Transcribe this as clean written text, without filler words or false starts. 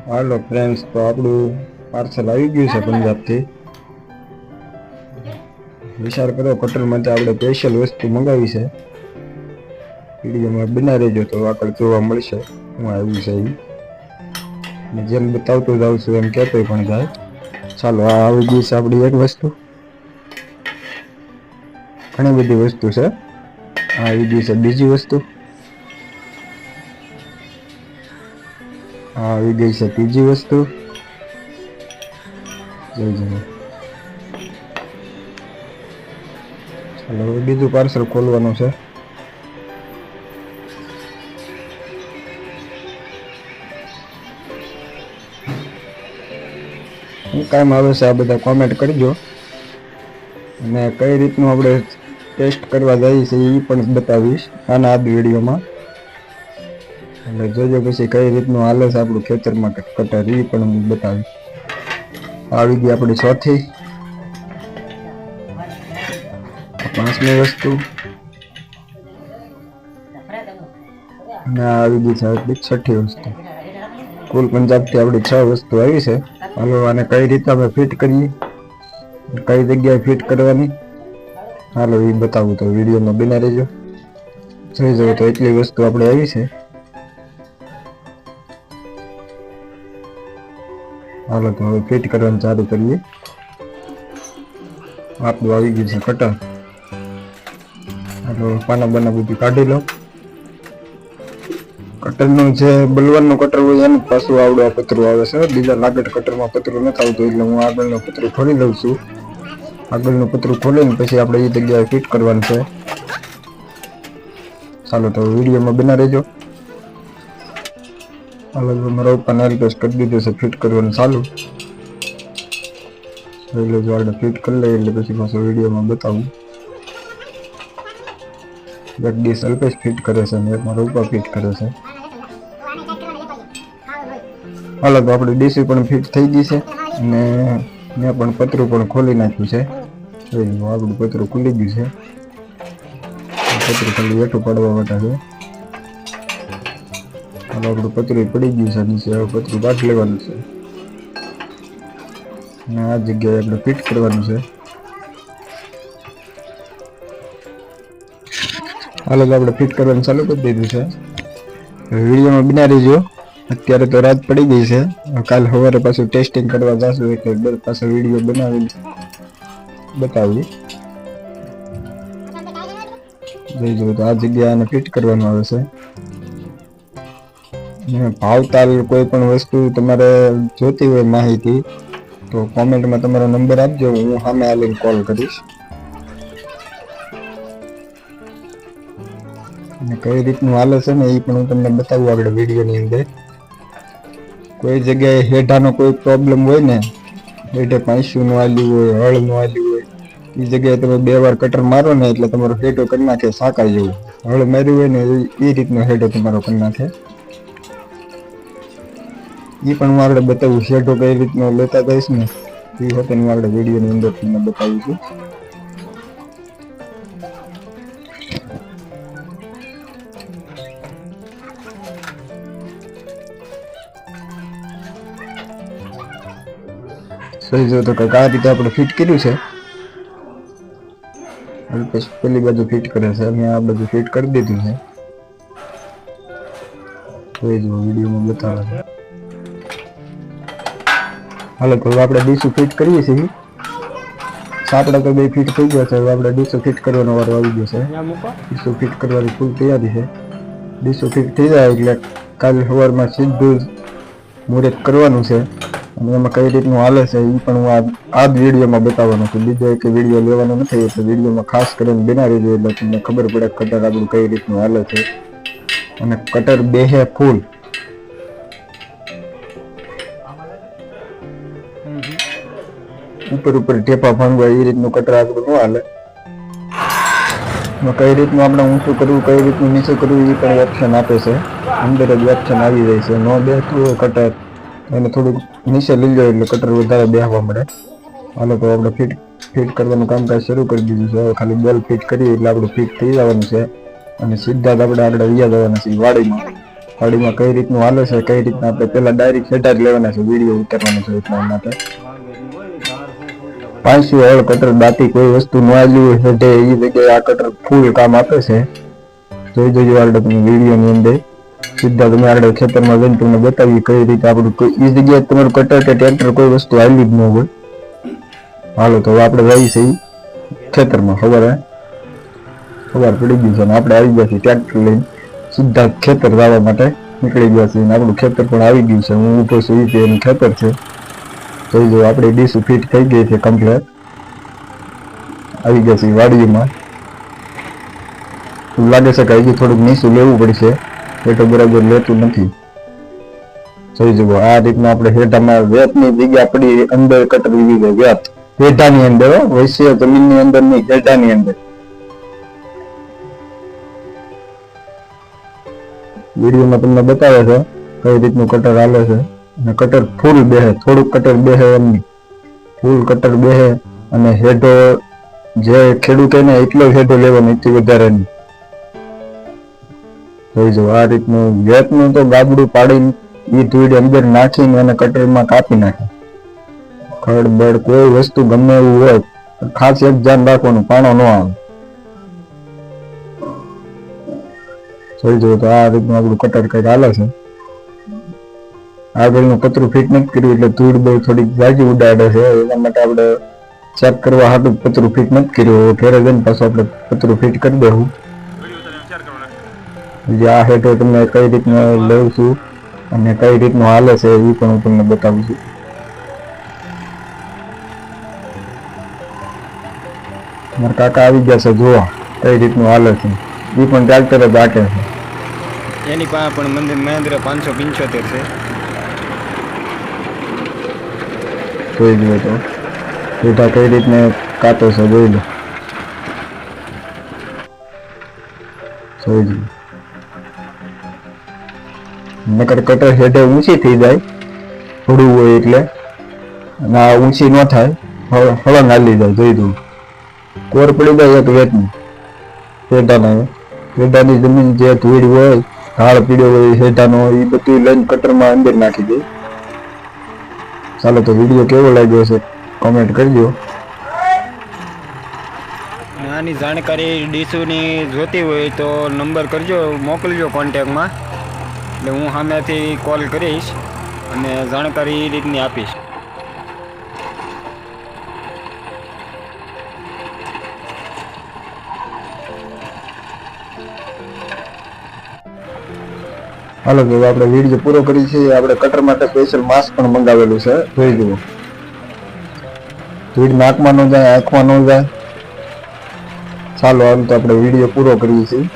હાલો friends, તો આપણું parcel આવી ગયું છે પંજાબથી. વિચાર કરો, કટર માટે આપણે સ્પેશિયલ વસ્તુ મંગાવી છે. વિડીયોમાં બના રહેજો તો આગળ જોવા મળશે હું આવ્યું છે એ જેમ બતાવતો જાઉં છું એમ કહેતો પણ જાય. ચાલો, આ આવી ગઈ છે આપણી એક વસ્તુ. ઘણી બધી વસ્તુ છે. આ આવી ગઈ છે બીજી વસ્તુ. આ આવી ગઈ છે ત્રીજી વસ્તુ. ચાલો, બીજું પાર્સલ ખોલવાનું છે. શું કામ આવે છે આ બધા કોમેન્ટ કરજો, અને કઈ રીતનું આપણે ટેસ્ટ કરવા જઈએ છીએ એ પણ બતાવીશ આના આ વિડીયોમાં. એટલે જોજો પછી કઈ રીતનું હાલે છે આપણું ખેતરમાં કટર એ પણ હું બતાવીશ. આવી ગઈ આપણી ચોથી, પાંચમી વસ્તુ, અને આવી ગઈ છે આપણી છઠ્ઠી વસ્તુ. કુલ પંજાબથી આપણી 6 વસ્તુ આવી છે. હાલો, આને કઈ રીતે આપણે ફિટ કરીએ, કઈ જગ્યાએ ફિટ કરવાની, હાલો એ બતાવું તો વિડીયોમાં બના રહેજો. જોઈ જાવ તો એટલી વસ્તુ આપણે આવી છે. હાલો, તો હવે ફિટ કરવાનું ચાલુ કરીએ. આપણું આવી ગયું છે કટર. હાલો, પાના બાના બધું કાઢી લો. કટરનું જે બલવાનનું કટર હોય એનું પાછું આવડું આ પતરું આવે છે. બીજા લાગટ કટરમાં પતરું નથી આવતું, એટલે હું આગળનું પતરું ખોલી લઉં છું. આગળનું પતરું ખોલીને પછી આપણે એ જગ્યાએ ફિટ કરવાનું છે. ચાલો, તો વિડીયોમાં બના રહેજો. હાલો, મારા ઉપર નારી પેસ્ટ કરી દીધું છે ફિટ કરવાનું ચાલુ. એટલે જો આપણે ફિટ કરી લઈએ એટલે પછી પાછો વિડીયોમાં બતાવું. એક ડીશ અલ્પેશ ફિટ કરે છે અને એક મારા ઉપર ફિટ કરે છે. હાલો, તો આપણી ડીશ પણ ફિટ થઈ ગઈ છે અને મેં પણ પતરું પણ ખોલી નાખ્યું છે. આપણું પતરું ખુલી ગયું છે. પતરું ખાલી વેઠું પાડવા માટે છે. હાલો, આપણું પતરું પડી ગયું છે નીચે. હવે પતરું કાઢી લેવાનું છે અને આ જગ્યાએ આપણે ફિટ કરવાનું છે. હાલો, તો આપણે ફિટ કરવાનું ચાલુ કરી દીધું છે. વિડીયોમાં બના રહેજો. અત્યારે તો રાત પડી ગઈ છે. કાલ સવારે પાછું ટેસ્ટિંગ કરવા જશું એટલે પાછો વિડીયો બનાવી બતાવી. જોઈ જો તો આ જગ્યાએ આને ફિટ કરવાનું આવે છે. ભાવતાલ કોઈ પણ વસ્તુ તમારે જોતી હોય માહિતી તો કોમેન્ટમાં તમારો નંબર આપજો, હું સામે આવીને કોલ કરીશ. અને કઈ રીતનું હાલે છે ને એ પણ હું તમને બતાવું આગળ વિડીયોની અંદર. કોઈ જગ્યાએ હેઠાનો કોઈ પ્રોબ્લેમ હોય ને, હેઠે પાંચું નું આલ્યું હોય, હળ નું આલ્યું હોય, એ જગ્યાએ તમે 2 વાર કટર મારો ને એટલે તમારો હેઠો કરી નાખે સાકા જેવું. હળ માર્યું હોય ને એ રીતનો હેઠો તમારો કરી નાખે. એ પણ હું આગળ બતાવું. શેઢો કઈ રીતનો લેતા જઈશ ને એ વખતે હું આગળ વિડીયોની અંદર તમને બતાવું છું. સહી જો તો કંઈક આ રીતે આપણે ફિટ કર્યું છે. અલ્પેશ પેલી બાજુ ફિટ કરે છે અને આ બાજુ ફિટ કરી દીધું છે. જોઈ જો વિડીયોમાં બતાવે છે. હાલો, તો આપણે ડીશું ફિટ કરીએ છીએ. સાપડા તો 2 ફિટ થઈ ગયા છે. હવે આપણે ડીશું ફિટ કરવાનો વારો આવી ગયો છે. ડીશું ફિટ કરવાની ફૂલ તૈયારી છે. ડીશું ફિટ થઈ જાય એટલે કાલ સવારમાં સીધું મુહૂર્ત કરવાનું છે. અને એમાં કઈ રીતનું હાલે છે એ પણ હું આ જ વિડીયોમાં બતાવવાનું છું. બીજો એક વિડીયો લેવાનો નથી, એટલે વિડીયોમાં ખાસ કરીને બના રહેજો એટલે તમને ખબર પડે કટર આપણું કઈ રીતનું હાલે છે. અને કટર બેહે ફૂલ. ઉપર ટેપા ભાંગવા એ રીતનું કટર આપણું ન હાલે. કઈ રીતનું આપણે ઊંચું કરવું, કઈ રીતનું નીચું કરવું એ પણ ઓપ્શન આપે છે. અંદર જ ઓપ્શન આવી જાય છે. ન બેસતું હોય કટર એને થોડુંક નીચે લઈ જાય એટલે કટર વધારે બેસવા મળે. હાલો, તો આપણે ફિટ કરવાનું કામકાજ શરૂ કરી દીધું છે. હવે ખાલી બોલ ફિટ કરીએ એટલે આપણું ફિટ થઈ જવાનું છે અને સીધા જ આપણે આગળ વયા જવાના છીએ વાડીમાં. વાડીમાં કઈ રીતનું હાલે છે, કઈ રીતના આપણે પેલા ડાયરેક્ટ સેટા જ લેવાના છે, વિડીયો ઉતારવાનો છે. એટલા માટે 500 હળ કટર દાતી કોઈ વસ્તુ ન આવ્યું હેઠે એ જગ્યાએ આ કટર ફૂલ કામ આપે છે. જોઈ જોજો આપણે તમે વિડીયોની અંદર સીધા તમે આપણે ખેતરમાં જઈને તમને બતાવીએ કઈ રીતે આપણું એ જગ્યાએ તમારું કટર કે ટ્રેક્ટર કોઈ વસ્તુ આવી જ ન હોય. હાલો તો આપણે જઈએ છીએ ખેતરમાં. ખબર પડી ગઈ છે ને આપણે આવી ગયા છીએ ટ્રેક્ટર લઈને સીધા ખેતર જવા માટે નીકળી ગયા છીએ. આપણું ખેતર પણ આવી ગયું છે. હું ઊભો છું એ એનું ખેતર છે. જોઈ જો આપણે ડીશ ફિટ થઈ ગઈ છે કમ્પ્લીટ. આવી ગયા છીએ વાડીમાં. લાગે છે કે હજી થોડુંક નીચું લેવું પડશે, હેઠો બરાબર લેતું નથી. જોઈ જુઓ આ રીતના આપણે હેઠામાં વેતની જગ્યા પડી અંદર કટર લીધી છે. વેત હેઠાની અંદર, વૈશ્ય જમીનની અંદર નહીં, હેઠાની અંદર. વિડીયોમાં તમને બતાવે છે કઈ રીતનું કટર હાલે છે. અને કટર ફૂલ બેહે, થોડુંક કટર બેહે એમ નહીં, ફૂલ કટર બેહે. અને હેઠો જે ખેડૂત એને એટલો હેઠો લેવાનો, એથી વધારે નહીં. જોઈ જો આ રીતનું વેતનું તો ગાબડું પાડીને એ ધૂળ અંદર નાખીને અને કટરમાં કાપી નાખે. ખડ બળ કોઈ વસ્તુ ગમે એવું હોય ખાસ એક ધ્યાન રાખવાનું, પાણો ન આવે. જોઈ જો તો આ રીતનું આપણું કટર કઈક હાલે છે. આગળનું પતરું ફિટ નથી કર્યું એટલે ધૂળ બહુ થોડીક જાજી ઉડાડે છે. એના માટે આપણે ચેક કરવા હાટું પતરું ફિટ નથી કર્યું. ઘરે જઈને પાછું આપણે પતરું ફિટ કરી દેવું. આ હેઠો તમને કઈ રીતનું લઉં છું અને કઈ રીતનું હાલે છે એ પણ હું તમને બતાવું છું. મારા કાકા આવી ગયા છે, જોવા કઈ રીતનું હાલે છે. એ પણ ટ્રેક્ટર જ હાકે છે. એની પાસે પણ મહેન્દ્ર 575 છે. જોઈ લો તો હેઠા કઈ રીતને કાપે છે, જોઈ લો. જોઈ લો નકર કટર હેઠે ઊંચી થઈ જાય થોડું હોય એટલે, અને આ ઊંચી ન થાય, હળંગ હાલી જાય. જોઈ દઉં કોર પડી જાય એક વેતની હેઠાની જમીન જે ધૂળ હોય, ઢાળ પીડ્યો હોય હેઠાનો, એ બધું લઈને કટરમાં અંદર નાખી દે. ચાલો તો વિડીયો કેવો લાગ્યો છે કોમેન્ટ કરજો. આની જાણકારી ડીશુની જોતી હોય તો નંબર કરજો, મોકલજો કોન્ટેક્ટમાં, એટલે હું સામેથી કોલ કરીશ અને જાણકારી એ રીતની આપીશ. હાલો તો આપણે વિડીયો પૂરો કરી છે. આપણે કટર માટે સ્પેશિયલ માસ્ક પણ મંગાવેલું છે. જોઈ જુઓ ધૂળ નાકમાં ન જાય, આંખમાં ન જાય. ચાલો હાલ તો આપણે વિડીયો પૂરો કરીએ છીએ.